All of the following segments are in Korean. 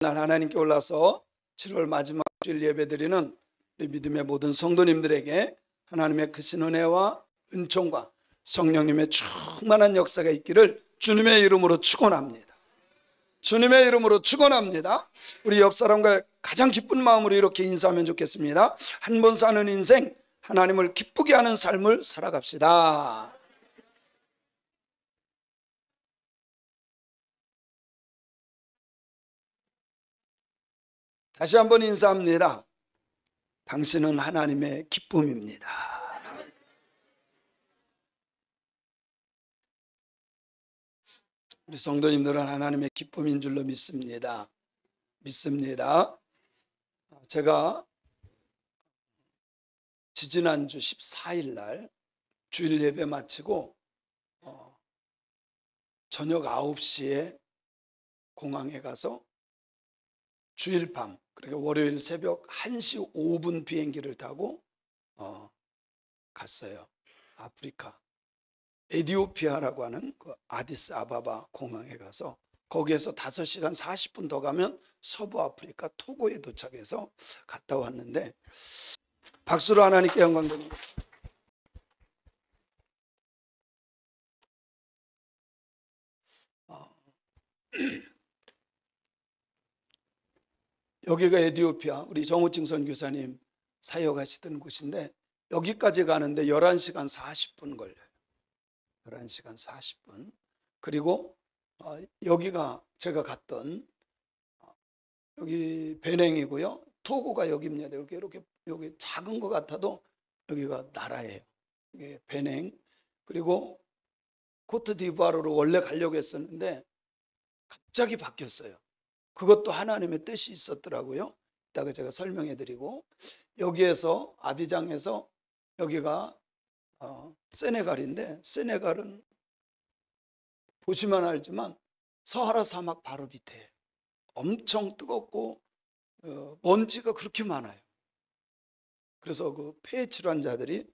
날 하나님께 올라서 7월 마지막 주일 예배드리는 우리 믿음의 모든 성도님들에게 하나님의 크신 은혜와 은총과 성령님의 충만한 역사가 있기를 주님의 이름으로 축원합니다. 주님의 이름으로 축원합니다. 우리 옆 사람과 가장 기쁜 마음으로 이렇게 인사하면 좋겠습니다. 한 번 사는 인생, 하나님을 기쁘게 하는 삶을 살아갑시다. 다시 한번 인사합니다. 당신은 하나님의 기쁨입니다. 우리 성도님들은 하나님의 기쁨인 줄로 믿습니다. 제가 지지난주 14일 날 주일 예배 마치고 저녁 9시에 공항에 가서 주일 밤, 그러니까 월요일 새벽 1시 5분 비행기를 타고 갔어요. 아프리카 에티오피아라고 하는 그 아디스 아바바 공항에 가서 거기에서 5시간 40분 더 가면 서부 아프리카 토고에 도착해서 갔다 왔는데, 박수로 하나님께 영광 드립니다. 여기가 에티오피아, 우리 정우칭 선교사님 사역하시던 곳인데 여기까지 가는데 11시간 40분 걸려요. 11시간 40분. 그리고 여기가 제가 갔던 여기 베냉이고요. 토고가 여기입니다. 여기 작은 것 같아도 여기가 나라예요. 이게 베냉. 그리고 코트디부아르로 원래 가려고 했었는데 갑자기 바뀌었어요. 그것도 하나님의 뜻이 있었더라고요. 이따가 제가 설명해 드리고, 여기에서 아비장에서 여기가 세네갈인데, 세네갈은 보시면 알지만 서하라 사막 바로 밑에 엄청 뜨겁고 먼지가 그렇게 많아요. 그래서 그 폐 질환자들이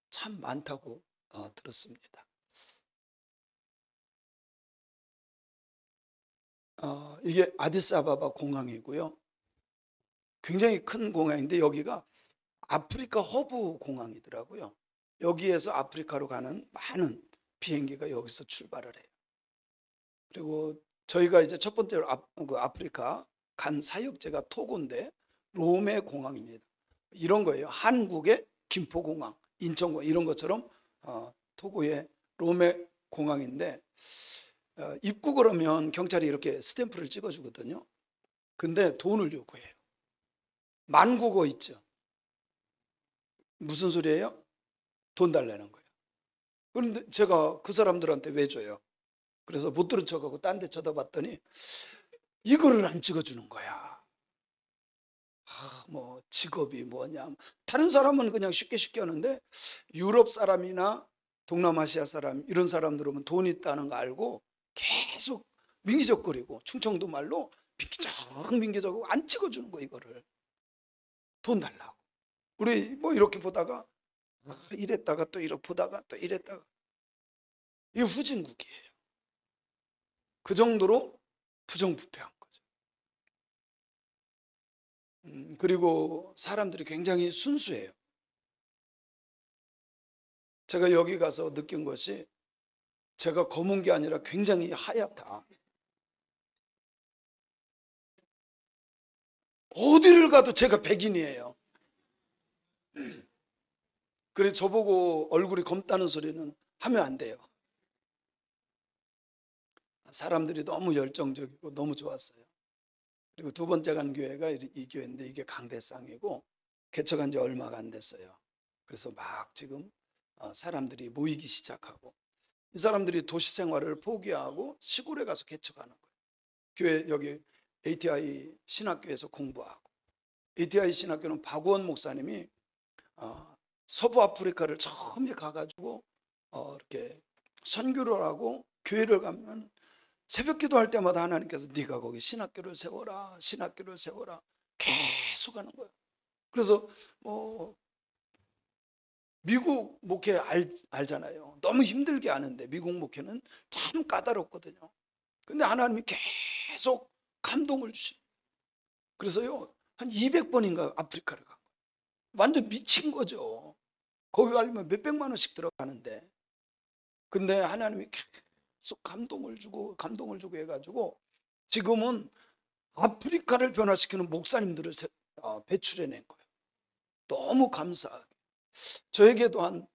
참 많다고 들었습니다. 이게 아디스아바바 공항이고요. 굉장히 큰 공항인데 여기가 아프리카 허브 공항이더라고요. 여기에서 아프리카로 가는 많은 비행기가 여기서 출발을 해요. 그리고 저희가 이제 첫 번째로 아프리카 간 사역지가 토고인데 롬의 공항입니다. 이런 거예요. 한국의 김포공항, 인천공항 이런 것처럼 토고의 롬의 공항인데, 입국을 하면 경찰이 이렇게 스탬프를 찍어주거든요. 근데 돈을 요구해요. 만국어 있죠. 무슨 소리예요? 돈 달라는 거예요. 그런데 제가 그 사람들한테 왜 줘요? 그래서 못 들은 척하고 딴 데 쳐다봤더니 이거를 안 찍어주는 거야. 뭐 직업이 뭐냐. 다른 사람은 그냥 쉽게 하는데 유럽 사람이나 동남아시아 사람 이런 사람들은 돈 있다는 거 알고 계속 민기적거리고, 충청도 말로 민기적하고 안 찍어주는 거, 이거를 돈 달라고. 우리 뭐 이렇게 보다가 이랬다가 또 이렇게 보다가 또 이랬다가, 이게 후진국이에요. 그 정도로 부정부패한 거죠. 그리고 사람들이 굉장히 순수해요. 제가 여기 가서 느낀 것이, 제가 검은 게 아니라 굉장히 하얗다. 어디를 가도 제가 백인이에요. 그래서 저보고 얼굴이 검다는 소리는 하면 안 돼요. 사람들이 너무 열정적이고 너무 좋았어요. 그리고 두 번째 간 교회가 이 교회인데 이게 강대상이고 개척한 지 얼마가 안 됐어요. 그래서 막 지금 사람들이 모이기 시작하고, 이 사람들이 도시 생활을 포기하고 시골에 가서 개척하는 거예요. 교회 여기 ATI 신학교에서 공부하고, ATI 신학교는 박우원 목사님이 서부 아프리카를 처음에 가가지고 이렇게 선교를 하고, 교회를 가면 새벽 기도할 때마다 하나님께서 네가 거기 신학교를 세워라, 신학교를 세워라 계속 하는 거예요. 그래서 미국 목회 알잖아요. 너무 힘들게 하는데 미국 목회는 참 까다롭거든요. 근데 하나님이 계속 감동을 주시. 그래서요 한 200번인가 아프리카를 간 거예요. 완전 미친 거죠. 거기 가려면 몇백만 원씩 들어가는데, 근데 하나님이 계속 감동을 주고 해가지고 지금은 아프리카를 변화시키는 목사님들을 배출해낸 거예요. 너무 감사하게. 저에게도 한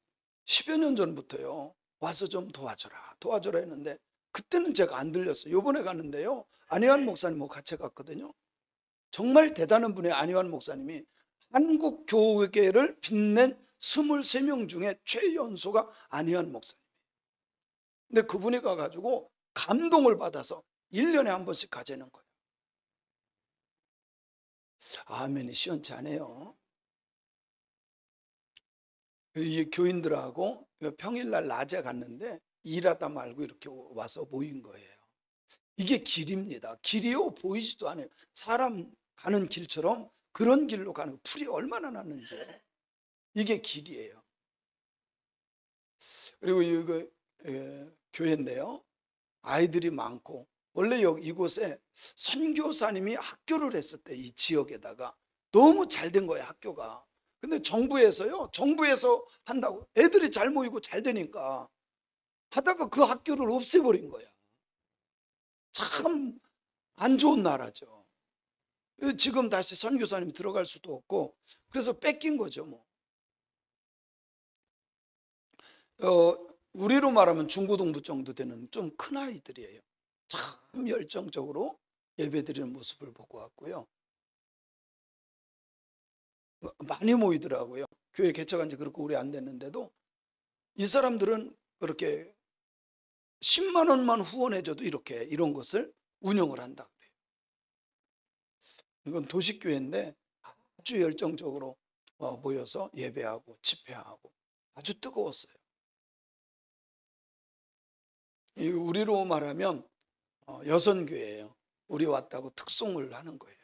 10여 년 전부터요 와서 좀 도와줘라 했는데, 그때는 제가 안 들렸어요. 요번에 갔는데요 안희환 목사님하고 같이 갔거든요. 정말 대단한 분의 안희환 목사님이 한국 교회를 빛낸 23명 중에 최연소가 안희환 목사님. 근데 그분이 가가지고 감동을 받아서 1년에 한 번씩 가재는 거예요. 아멘이 시원치 않아요. 이 교인들하고 평일날 낮에 갔는데 일하다 말고 이렇게 와서 모인 거예요. 이게 길입니다. 길이요 보이지도 않아요. 사람 가는 길처럼 그런 길로 가는, 풀이 얼마나 났는지. 이게 길이에요. 그리고 이거 교회인데요 아이들이 많고, 원래 이곳에 선교사님이 학교를 했었대. 이 지역에다가 너무 잘 된 거예요 학교가. 근데 정부에서 한다고 애들이 잘 모이고 잘 되니까 하다가 그 학교를 없애버린 거야. 참 안 좋은 나라죠. 지금 다시 선교사님이 들어갈 수도 없고, 그래서 뺏긴 거죠 뭐. 우리로 말하면 중고등부 정도 되는 좀 큰 아이들이에요. 참 열정적으로 예배드리는 모습을 보고 왔고요. 많이 모이더라고요. 교회 개척한 지 그렇게 오래 안 됐는데도 이 사람들은 그렇게 10만 원만 후원해줘도 이런 것을 운영을 한다 그래요. 이건 도시교회인데 아주 열정적으로 모여서 예배하고 집회하고 아주 뜨거웠어요. 우리로 말하면 여선교회예요. 우리 왔다고 특송을 하는 거예요.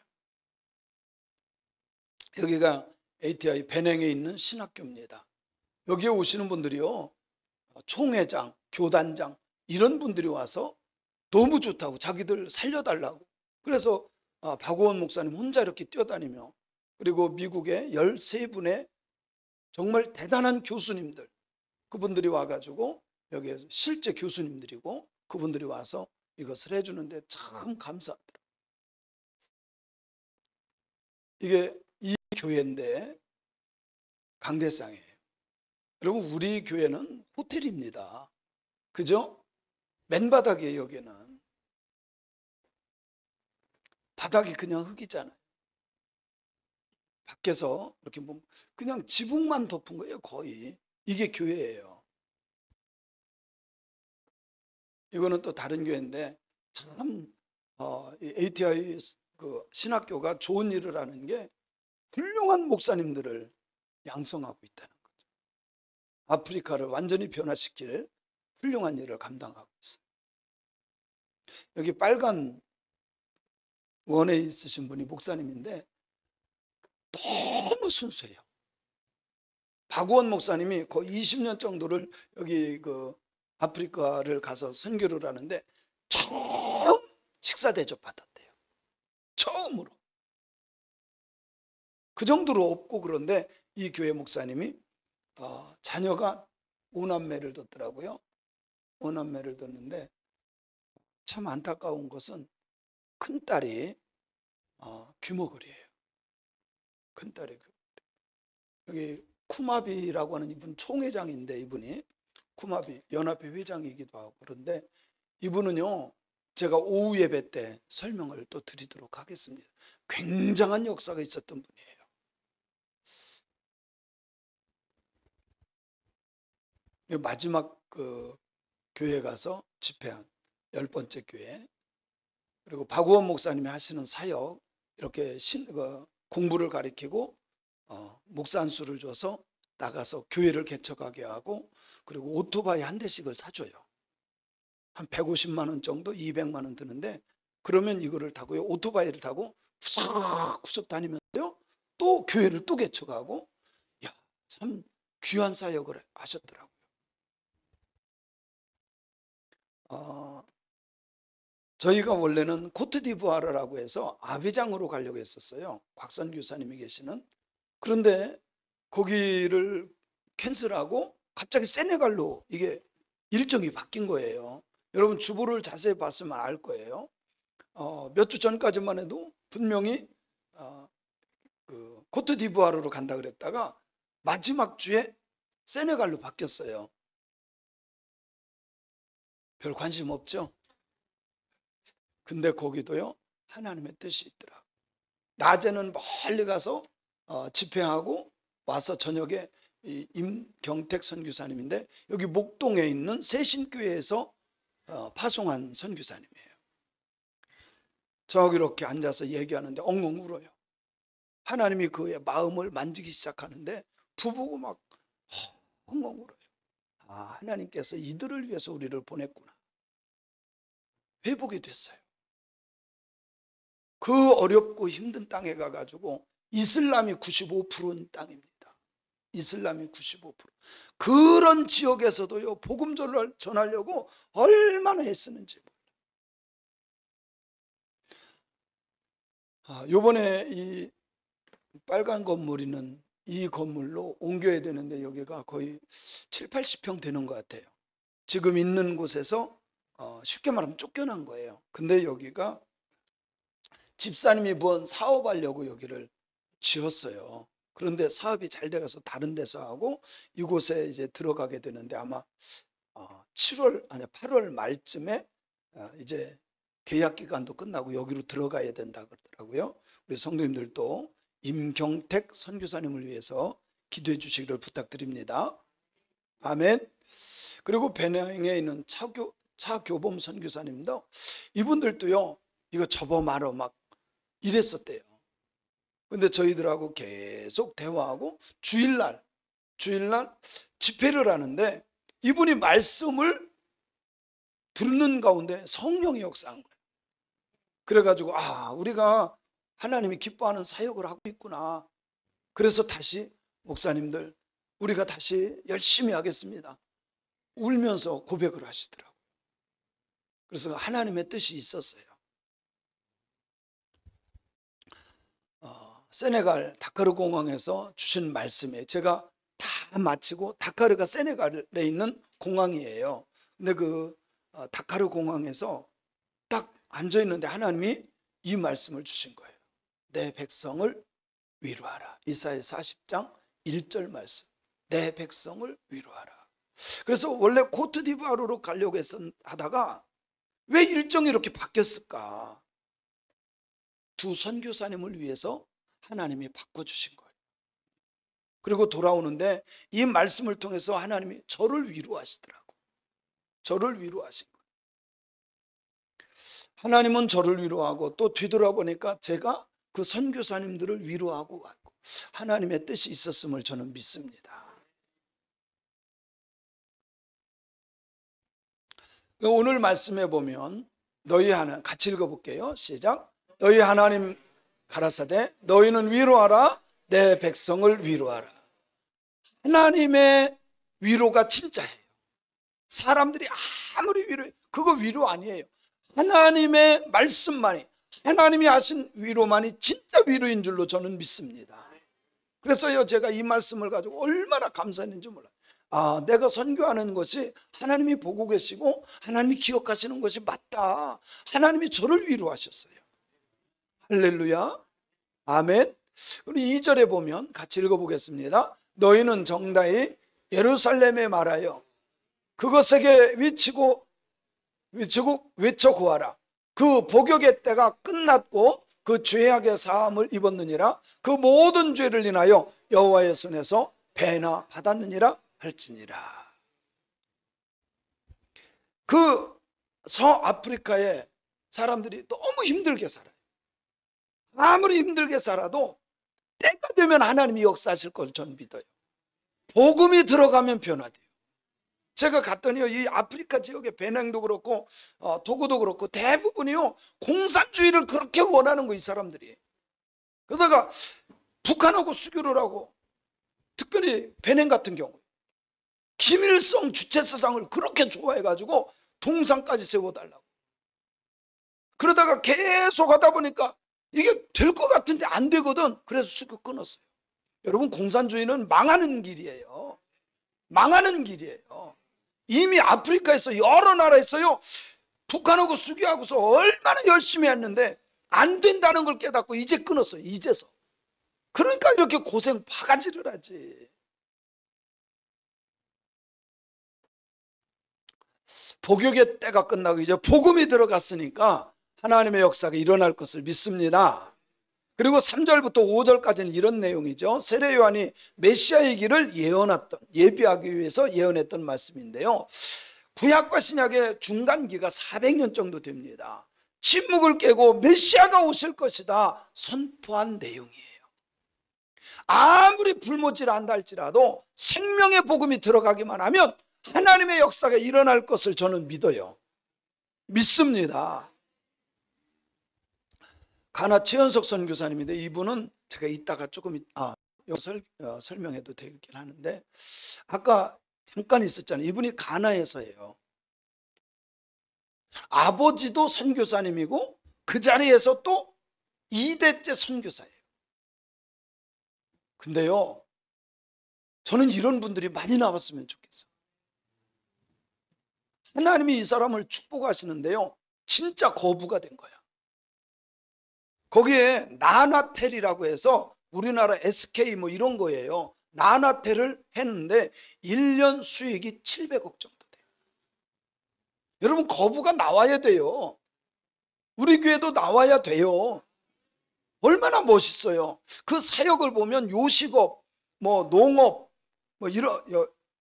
여기가 ATI 베냉에 있는 신학교입니다. 여기에 오시는 분들이요 총회장, 교단장 이런 분들이 와서 너무 좋다고 자기들 살려달라고, 그래서 박우원 목사님 혼자 이렇게 뛰어다니며, 그리고 미국의 13분의 정말 대단한 교수님들, 그분들이 와가지고 여기에서 실제 교수님들이고 그분들이 와서 이것을 해주는데 참 감사하더라고요. 이게 이 교회인데 강대상이에요. 여러분 우리 교회는 호텔입니다. 그죠? 맨바닥이에요. 여기는 바닥이 그냥 흙이잖아요. 밖에서 이렇게 보면 그냥 지붕만 덮은 거예요 거의. 이게 교회예요. 이거는 또 다른 교회인데 참 ATI 그 신학교가 좋은 일을 하는 게 훌륭한 목사님들을 양성하고 있다는 거죠. 아프리카를 완전히 변화시킬 훌륭한 일을 감당하고 있어요. 여기 빨간 원에 있으신 분이 목사님인데 너무 순수해요. 박우원 목사님이 거의 20년 정도를 여기 그 아프리카를 가서 선교를 하는데 처음 식사 대접 받았대요. 처음으로. 그 정도로 없고, 그런데 이 교회 목사님이 자녀가 5남매를 뒀더라고요. 5남매를 뒀는데 참 안타까운 것은 큰딸이 귀머거리예요. 큰딸이 여기 쿠마비라고 하는 이분 총회장인데, 이분이 쿠마비 연합회 회장이기도 하고, 그런데 이분은요 제가 오후 예배 때 설명을 또 드리도록 하겠습니다. 굉장한 역사가 있었던 분이에요. 마지막 그 교회 가서 집회한 10번째 교회, 그리고 박우원 목사님이 하시는 사역, 이렇게 공부를 가리키고 목사 한 수를 줘서 나가서 교회를 개척하게 하고, 그리고 오토바이 한 대씩을 사줘요. 한 150만 원 정도, 200만 원 드는데, 그러면 이거를 타고요 오토바이를 타고 구석구석 다니면서요 또 교회를 또 개척하고, 야, 참 귀한 사역을 하셨더라고요. 저희가 원래는 코트디부아르라고 해서 아비장으로 가려고 했었어요. 곽선 교사님이 계시는. 그런데 거기를 캔슬하고 갑자기 세네갈로 이게 일정이 바뀐 거예요. 여러분 주보를 자세히 봤으면 알 거예요. 몇 주 전까지만 해도 분명히 그 코트디부아르로 간다 그랬다가 마지막 주에 세네갈로 바뀌었어요. 별 관심 없죠? 근데 거기도요 하나님의 뜻이 있더라. 낮에는 멀리 가서 집회하고 와서 저녁에 이 임경택 선교사님인데 여기 목동에 있는 새신교회에서 파송한 선교사님이에요. 저기 이렇게 앉아서 얘기하는데 엉엉 울어요. 하나님이 그의 마음을 만지기 시작하는데 부부고 막 엉엉 울어요. 아, 하나님께서 이들을 위해서 우리를 보냈구나. 회복이 됐어요. 그 어렵고 힘든 땅에 가가지고 이슬람이 95%인 땅입니다. 이슬람이 95%. 그런 지역에서도요 복음 전하려고 얼마나 애쓰는지 몰라요. 요번에 이 빨간 건물이는 이 건물로 옮겨야 되는데 여기가 거의 7, 80평 되는 것 같아요. 지금 있는 곳에서 쉽게 말하면 쫓겨난 거예요. 근데 여기가 집사님이 무언 사업하려고 여기를 지었어요. 그런데 사업이 잘 돼가서 다른 데서 하고 이곳에 이제 들어가게 되는데 아마 8월 말쯤에 이제 계약 기간도 끝나고 여기로 들어가야 된다 그러더라고요. 우리 성도님들도 임경택 선교사님을 위해서 기도해 주시기를 부탁드립니다. 아멘. 그리고 배낭에 있는 차교범 선교사님도 이분들도요 이거 접어 말어 막 이랬었대요. 근데 저희들하고 계속 대화하고 주일날 집회를 하는데 이분이 말씀을 듣는 가운데 성령이 역사한 거예요. 그래가지고 우리가 하나님이 기뻐하는 사역을 하고 있구나. 그래서 다시 목사님들 우리가 다시 열심히 하겠습니다. 울면서 고백을 하시더라고요. 그래서 하나님의 뜻이 있었어요. 세네갈 다카르 공항에서 주신 말씀에 제가 다 마치고 다카르가 세네갈에 있는 공항이에요. 근데 그 다카르 공항에서 딱 앉아 있는데 하나님이 이 말씀을 주신 거예요. 내 백성을 위로하라. 이사야 40장 1절 말씀. 내 백성을 위로하라. 그래서 원래 코트디부아르로 가려고 하다가 왜 일정이 이렇게 바뀌었을까? 두 선교사님을 위해서 하나님이 바꿔주신 거예요. 그리고 돌아오는데 이 말씀을 통해서 하나님이 저를 위로하시더라고. 저를 위로하신 거예요. 하나님은 저를 위로하고 또 뒤돌아보니까 제가 그 선교사님들을 위로하고 왔고 하나님의 뜻이 있었음을 저는 믿습니다. 오늘 말씀에 보면 너희 하나님 같이 읽어볼게요. 시작. 너희 하나님 가라사대 너희는 위로하라. 내 백성을 위로하라. 하나님의 위로가 진짜예요. 사람들이 아무리 위로해 그거 위로 아니에요. 하나님의 말씀만이 하나님이 하신 위로만이 진짜 위로인 줄로 저는 믿습니다. 그래서요 제가 이 말씀을 가지고 얼마나 감사했는지 몰라요. 내가 선교하는 것이 하나님이 보고 계시고 하나님이 기억하시는 것이 맞다. 하나님이 저를 위로하셨어요. 할렐루야. 아멘. 그리고 2절에 보면 같이 읽어보겠습니다. 너희는 정다이 예루살렘에 말하여 그것에게 외쳐 구하라. 그 복역의 때가 끝났고 그 죄악의 사함을 입었느니라. 그 모든 죄를 인하여 여호와의 손에서 배나 받았느니라 할지니라. 그 서아프리카의 사람들이 너무 힘들게 살아요. 아무리 힘들게 살아도 때가 되면 하나님이 역사하실 걸 저는 믿어요. 복음이 들어가면 변화돼요. 제가 갔더니요 이 아프리카 지역의 베냉도 그렇고 토고도 그렇고 대부분이요 공산주의를 그렇게 원하는 거 이 사람들이. 그러다가 북한하고 수교를 하고 특별히 베냉 같은 경우 김일성 주체 사상을 그렇게 좋아해가지고 동상까지 세워달라고. 그러다가 계속 하다 보니까 이게 될 것 같은데 안 되거든. 그래서 수교 끊었어요. 여러분, 공산주의는 망하는 길이에요. 망하는 길이에요. 이미 아프리카에서 여러 나라에서요, 북한하고 수교하고서 얼마나 열심히 했는데 안 된다는 걸 깨닫고 이제 끊었어요. 이제서. 그러니까 이렇게 고생 바가지를 하지. 복역의 때가 끝나고 이제 복음이 들어갔으니까 하나님의 역사가 일어날 것을 믿습니다. 그리고 3절부터 5절까지는 이런 내용이죠. 세례 요한이 메시아의 길을 예비하기 위해서 예언했던 말씀인데요. 구약과 신약의 중간기가 400년 정도 됩니다. 침묵을 깨고 메시아가 오실 것이다 선포한 내용이에요. 아무리 불모질 한다 할지라도 생명의 복음이 들어가기만 하면 하나님의 역사가 일어날 것을 저는 믿어요. 믿습니다. 가나 최현석 선교사님인데, 이분은 제가 이따가 조금 설명해도 되긴 하는데, 아까 잠깐 있었잖아요. 이분이 가나에서예요. 아버지도 선교사님이고 그 자리에서 또 2대째 선교사예요. 근데요, 저는 이런 분들이 많이 나왔으면 좋겠어요. 하나님이 이 사람을 축복하시는데요, 진짜 거부가 된 거야. 거기에 나나텔이라고 해서 우리나라 SK 뭐 이런 거예요. 나나텔을 했는데 1년 수익이 700억 정도 돼요. 여러분, 거부가 나와야 돼요. 우리 교회도 나와야 돼요. 얼마나 멋있어요. 그 사역을 보면 요식업, 뭐 농업, 뭐 이런,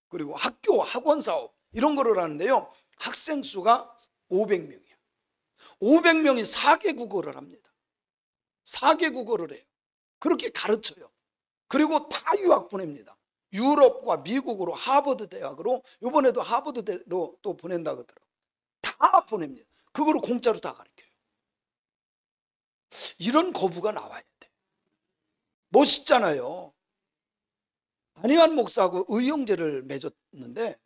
그리고 학교, 학원 사업 이런 거를 하는데요, 학생 수가 500명이에요. 500명이 4개 국어를 합니다. 4개 국어를 해요. 그렇게 가르쳐요. 그리고 다 유학 보냅니다. 유럽과 미국으로, 하버드 대학으로, 이번에도 하버드로 또 보낸다 그러더라고요. 다 보냅니다. 그거를 공짜로 다 가르쳐요. 이런 거부가 나와야 돼. 멋있잖아요. 안희환 목사하고 의형제를 맺었는데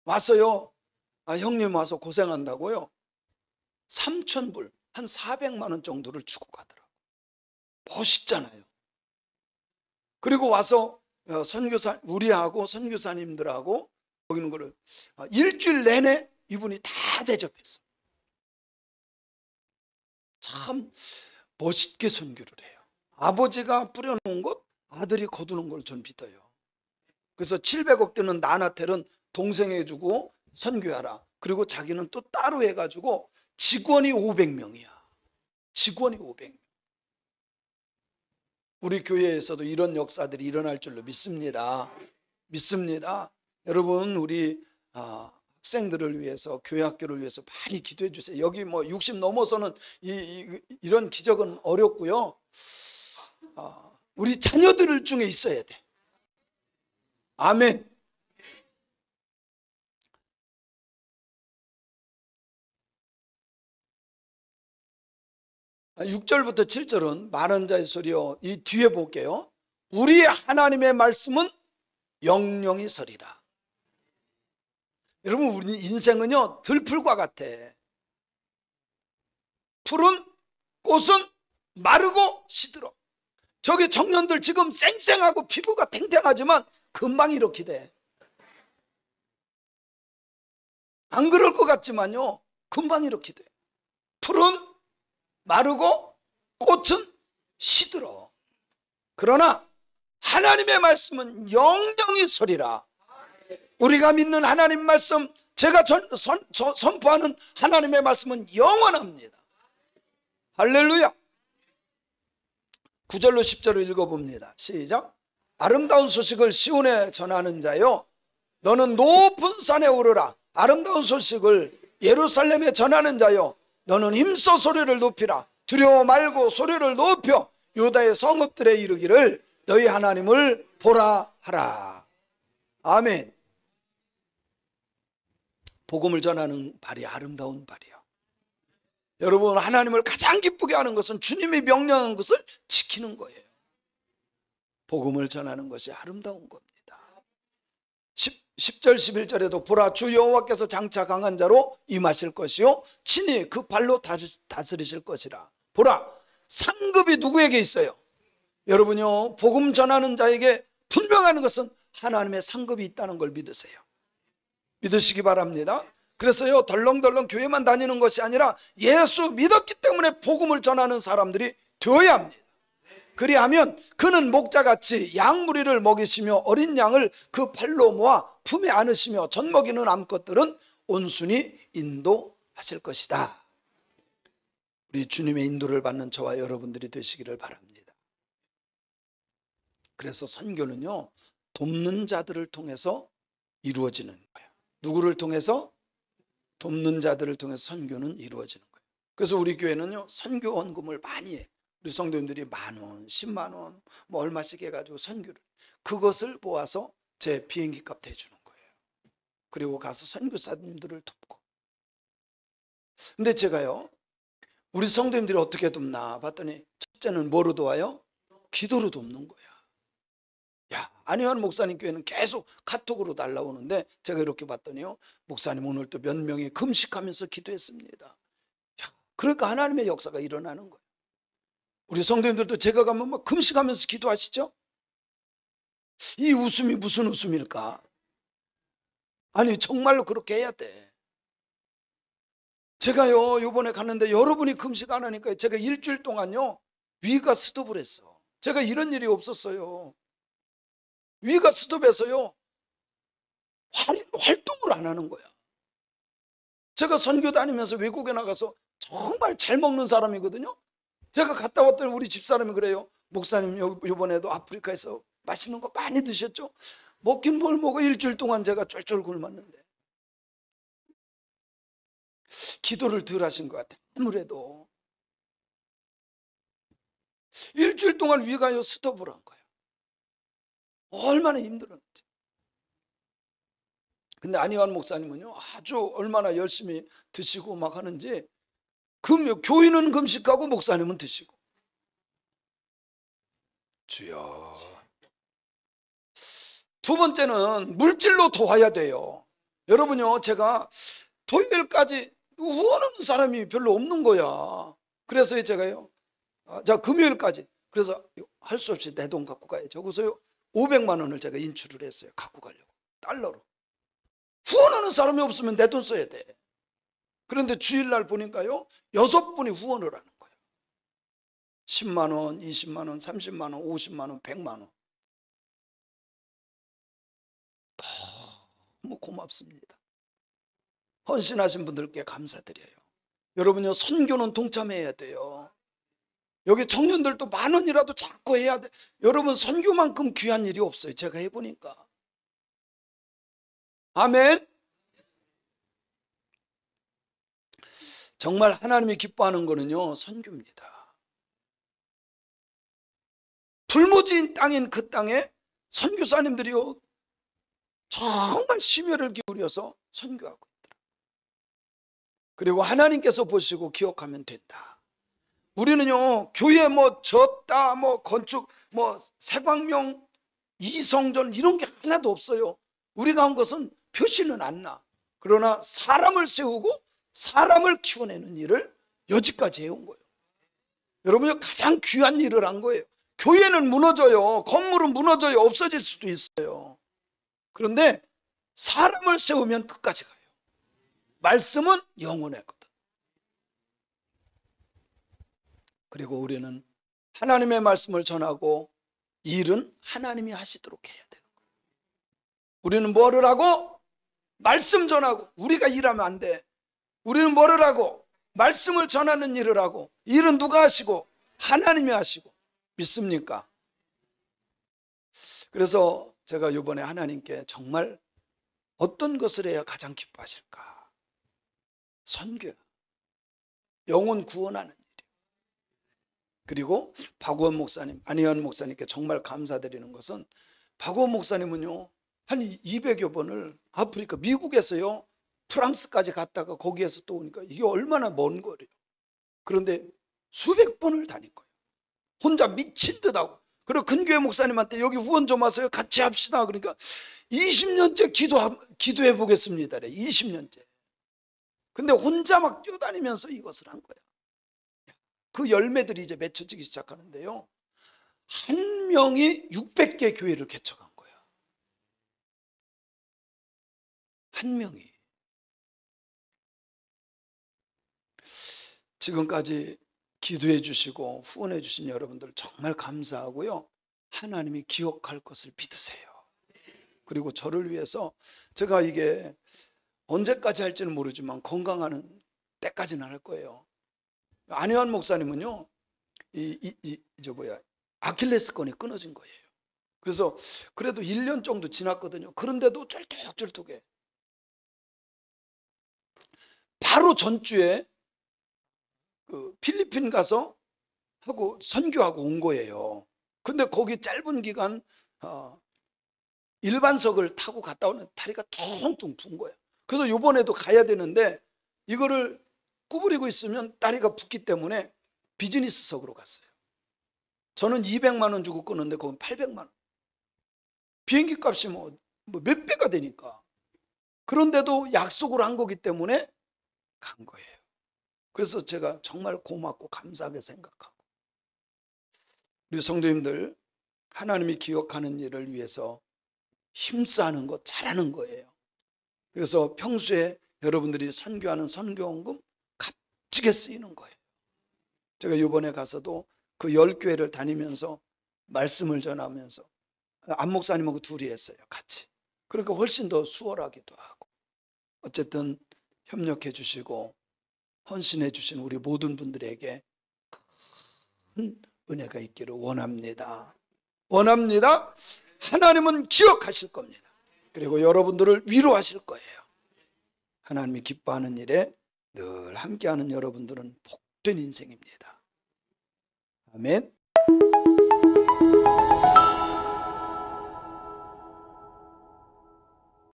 왔어요. 형님 와서 고생한다고요. 3,000불, 한 400만 원 정도를 주고 가더라고요. 멋있잖아요. 그리고 와서 우리하고 선교사님들하고 거기는 거를 일주일 내내 이분이 다 대접했어요. 참 멋있게 선교를 해요. 아버지가 뿌려놓은 것 아들이 거두는 걸 전 믿어요. 그래서 700억 되는 나나텔은 동생에 주고 선교하라. 그리고 자기는 또 따로 해가지고 직원이 500명이야. 직원이 500명. 우리 교회에서도 이런 역사들이 일어날 줄로 믿습니다. 믿습니다. 여러분, 우리 학생들을 위해서, 교회 학교를 위해서 많이 기도해 주세요. 여기 뭐 60 넘어서는 이런 기적은 어렵고요. 우리 자녀들 중에 있어야 돼. 아멘. 아, 6절부터 7절은 많은 자의 소리요. 이 뒤에 볼게요. 우리 하나님의 말씀은 영영이 서리라. 여러분, 우리 인생은요, 들풀과 같아. 푸른 꽃은 마르고 시들어. 저기 청년들 지금 쌩쌩하고 피부가 탱탱하지만 금방 이렇게 돼. 안 그럴 것 같지만요, 금방 이렇게 돼. 풀은 마르고 꽃은 시들어. 그러나 하나님의 말씀은 영영이 서리라. 우리가 믿는 하나님 말씀, 제가 선포하는 하나님의 말씀은 영원합니다. 할렐루야. 9절로 10절을 읽어봅니다. 시작. 아름다운 소식을 시온에 전하는 자여, 너는 높은 산에 오르라. 아름다운 소식을 예루살렘에 전하는 자여, 너는 힘써 소리를 높이라. 두려워 말고 소리를 높여 유다의 성읍들에 이르기를 너희 하나님을 보라 하라. 아멘. 복음을 전하는 발이 아름다운 발이요. 여러분, 하나님을 가장 기쁘게 하는 것은 주님이 명령한 것을 지키는 거예요. 복음을 전하는 것이 아름다운 겁니다. 10절 11절에도 보라 주 여호와께서 장차 강한 자로 임하실 것이요 친히 그 발로 다스리실 것이라. 보라, 상급이 누구에게 있어요? 여러분요, 복음 전하는 자에게 분명한 것은 하나님의 상급이 있다는 걸 믿으세요. 믿으시기 바랍니다. 그래서요, 덜렁덜렁 교회만 다니는 것이 아니라 예수 믿었기 때문에 복음을 전하는 사람들이 되어야 합니다. 그리하면 그는 목자같이 양무리를 먹이시며 어린 양을 그 팔로 모아 품에 안으시며 젖먹이는 암컷들은 온순히 인도하실 것이다. 우리 주님의 인도를 받는 저와 여러분들이 되시기를 바랍니다. 그래서 선교는요, 돕는 자들을 통해서 이루어지는 거예요. 누구를 통해서? 돕는 자들을 통해서 선교는 이루어지는 거예요. 그래서 우리 교회는요, 선교 헌금을 많이 해요. 우리 성도님들이 10,000원, 100,000원 뭐 얼마씩 해가지고 선교를, 그것을 모아서 제 비행기 값 대주는 거예요. 그리고 가서 선교사님들을 돕고. 근데 제가요, 우리 성도님들이 어떻게 돕나 봤더니 첫째는 뭐로 도와요? 기도로 돕는 거야. 야, 안희환 목사님 교회는 계속 카톡으로 날라오는데 제가 이렇게 봤더니요, 목사님 오늘 또 몇 명이 금식하면서 기도했습니다. 야, 그러니까 하나님의 역사가 일어나는 거예요. 우리 성도님들도 제가 가면 막 금식하면서 기도하시죠? 이 웃음이 무슨 웃음일까? 아니, 정말로 그렇게 해야 돼. 제가요, 요번에 갔는데 여러분이 금식 안 하니까 제가 일주일 동안요, 위가 스톱을 했어. 제가 이런 일이 없었어요. 위가 스톱해서요, 활동을 안 하는 거야. 제가 선교 다니면서 외국에 나가서 정말 잘 먹는 사람이거든요. 제가 갔다 왔더니 우리 집사람이 그래요. 목사님, 요번에도 아프리카에서 맛있는 거 많이 드셨죠? 먹긴 뭘 먹어. 일주일 동안 제가 쫄쫄 굶었는데. 기도를 덜 하신 것 같아요. 아무래도 일주일 동안 위가요 스톱을 한 거예요. 얼마나 힘들었는지. 근데 안희환 목사님은요, 아주 얼마나 열심히 드시고 막 하는지, 교인은 금식하고 목사님은 드시고. 주여. 두 번째는 물질로 도와야 돼요. 여러분요, 제가 토요일까지 후원하는 사람이 별로 없는 거야. 그래서 제가요, 자, 금요일까지, 그래서 할 수 없이 내 돈 갖고 가야죠. 그래서요, 500만 원을 제가 인출을 했어요. 갖고 가려고. 달러로. 후원하는 사람이 없으면 내 돈 써야 돼. 그런데 주일날 보니까요, 6분이 후원을 하는 거예요. 10만 원, 20만 원, 30만 원, 50만 원, 100만 원. 너무 고맙습니다. 헌신하신 분들께 감사드려요. 여러분요, 선교는 동참해야 돼요. 여기 청년들도 10,000원이라도 자꾸 해야 돼. 여러분, 선교만큼 귀한 일이 없어요. 제가 해보니까. 아멘. 정말 하나님이 기뻐하는 거는요, 선교입니다. 불모지인 땅인 그 땅에 선교사님들이요, 정말 심혈을 기울여서 선교하고 있더라. 그리고 하나님께서 보시고 기억하면 된다. 우리는요, 교회 뭐 졌다, 뭐 건축, 뭐 새광명, 이성전 이런 게 하나도 없어요. 우리가 한 것은 표시는 안 나. 그러나 사람을 세우고 사람을 키워내는 일을 여지까지 해온 거예요. 여러분요, 가장 귀한 일을 한 거예요. 교회는 무너져요. 건물은 무너져요. 없어질 수도 있어요. 그런데 사람을 세우면 끝까지 가요. 말씀은 영원하거든. 그리고 우리는 하나님의 말씀을 전하고 일은 하나님이 하시도록 해야 되는 거예요. 우리는 뭐를 하고? 말씀 전하고. 우리가 일하면 안 돼. 우리는 뭐를 하고? 말씀을 전하는 일을 하고. 일은 누가 하시고? 하나님이 하시고. 믿습니까? 그래서 제가 이번에 하나님께 정말 어떤 것을 해야 가장 기뻐하실까? 선교, 영혼 구원하는 일. 그리고 박우원 목사님, 안희환 목사님께 정말 감사드리는 것은, 박우원 목사님은요, 한 200여 번을 아프리카, 미국에서요, 프랑스까지 갔다가 거기에서 또 오니까 이게 얼마나 먼 거리예요. 그런데 수백 번을 다닌 거예요. 혼자 미친 듯 하고. 그리고 근교회 목사님한테 여기 후원 좀 하세요. 같이 합시다. 그러니까 20년째 기도해 보겠습니다. 20년째. 근데 혼자 막 뛰어다니면서 이것을 한 거야. 그 열매들이 이제 맺혀지기 시작하는데요. 한 명이 600개 교회를 개척한 거야. 한 명이. 지금까지 기도해 주시고 후원해 주신 여러분들 정말 감사하고요. 하나님이 기억할 것을 믿으세요. 그리고 저를 위해서 제가 이게 언제까지 할지는 모르지만 건강하는 때까지는 할 거예요. 안혜환 목사님은요, 아킬레스건이 끊어진 거예요. 그래서 그래도 1년 정도 지났거든요. 그런데도 쩔뚝쩔뚝해. 바로 전주에 그 필리핀 가서 하고 선교하고 온 거예요. 근데 거기 짧은 기간 일반석을 타고 갔다 오는 다리가 퉁퉁 붓은 거예요. 그래서 이번에도 가야 되는데 이거를 구부리고 있으면 다리가 붓기 때문에 비즈니스석으로 갔어요. 저는 200만 원 주고 끊었는데 거긴 800만 원. 비행기 값이 뭐 몇 배가 되니까. 그런데도 약속을 한 거기 때문에 간 거예요. 그래서 제가 정말 고맙고 감사하게 생각하고, 우리 성도님들 하나님이 기억하는 일을 위해서 힘쓰는 것 잘하는 거예요. 그래서 평소에 여러분들이 선교하는 선교원금 값지게 쓰이는 거예요. 제가 이번에 가서도 그 10교회를 다니면서 말씀을 전하면서 안 목사님하고 둘이 했어요. 같이. 그러니까 훨씬 더 수월하기도 하고. 어쨌든 협력해 주시고 헌신해 주신 우리 모든 분들에게 큰 은혜가 있기를 원합니다. 원합니다. 하나님은 기억하실 겁니다. 그리고 여러분들을 위로하실 거예요. 하나님이 기뻐하는 일에 늘 함께하는 여러분들은 복된 인생입니다. 아멘.